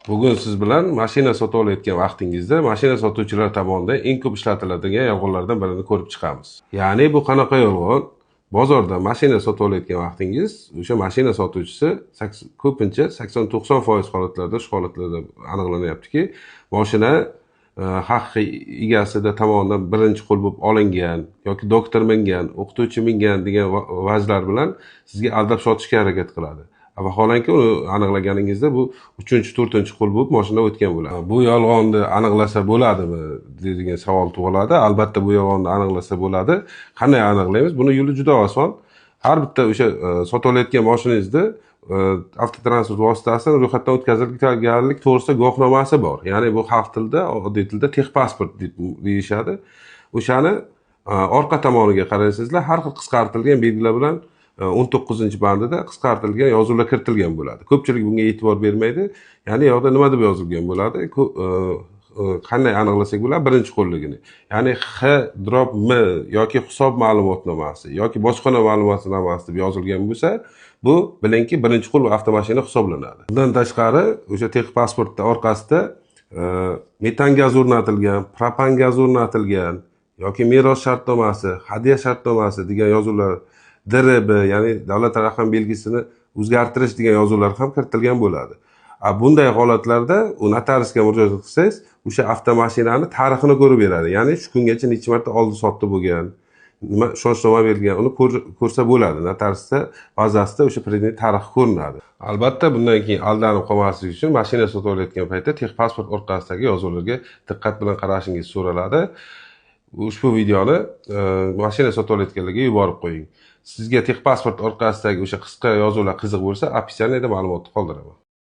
Bugun siz bilan mashina sotib olayotgan vaqtingizda mashina sotuvchilar tomonidan eng ko'p ishlatiladigan yolg'onlardan birini ko'rib chiqamiz. Ya'ni bu qanaqa yolg'on? Bozorda mashina sotib olayotgan vaqtingiz, o'sha mashina sotuvchisi ko'pincha 80-90% holatlarda shu holatlarda aniqlanyaptiki, mashina haqiqiy egasida tomonidan birinchi qo'l bo'lib olingan yoki doktor mingan, o'qituvchi mingan degan vajlar bilan sizga aldab sotishga harakat qiladi. Vaholanki uni aniqlaganingizda bu 3-4 qo'l bo'lib mashina o'tgan bo'ladi. Bu yolg'onni aniqlasa bo'ladimi degan savol tug'iladi. Albatta bu yolg'onni aniqlasa bo'ladi. Qanday aniqlaymiz? Buni yo'li juda oson. Har bitta o'sha sotib olayotgan mashinangizda avtotransport vositasini ro'yxatdan o'tkazilganlik to'g'risida guvohnomasi bor. Ya'ni bu xalq tilida, oddiy tilda texpasport deyishadi. O'shani orqa tomoniga qarasizlar, har xil qisqartirilgan belgilar bilan 19-bandida qisqartirilgan yozuvlar kiritilgan bo'ladi. Ko'pchilik bunga e'tibor bermaydi. Ya'ni yoqda nima deb yozilgan bo'ladi? Qanday aniqlasak bo'ladi? Birinchi qo'lligini. Ya'ni H-M yoki hisob ma'lumotnomasi yoki bojxona ma'lumotnomasi deb yozilgan bo'lsa, bu bilingki birinchi qo'l avtomashina hisoblanadi. Bundan tashqari, o'sha texpasportda orqasida metan gaz o'rnatilgan, propan gaz o'rnatilgan yoki meros shartnomasi, hadya shartnomasi degan yozuvlar DRB, ya'ni davlat raqam belgisini o'zgartirish degan yozuvlar ham kiritilgan bo'ladi. Bunday holatlarda u notariusga murojaat qilsangiz, o'sha avtomashinani tarixini ko'rib beradi. Ya'ni shu kungacha necha marta oldi sotdi bo'lgan, nima shoshilma bergan, uni ko'rsa bo'ladi. Notariusda bazasida o'sha predmet tarixi ko'rinadi. Albatta, bundan keyin aldanib qolmaslik uchun mashina sotib olayotgan paytda texpasport orqasidagi yozuvlarga diqqat bilan qarashingiz so'raladi. Ushbu videoni mashina sotib olayotganlarga yuborib qo'ying. Sizga texpasport orqasidagi o'sha qisqa yozuvlar qiziq bo'lsa, opisiyaniyada ma'lumotni qoldiraman.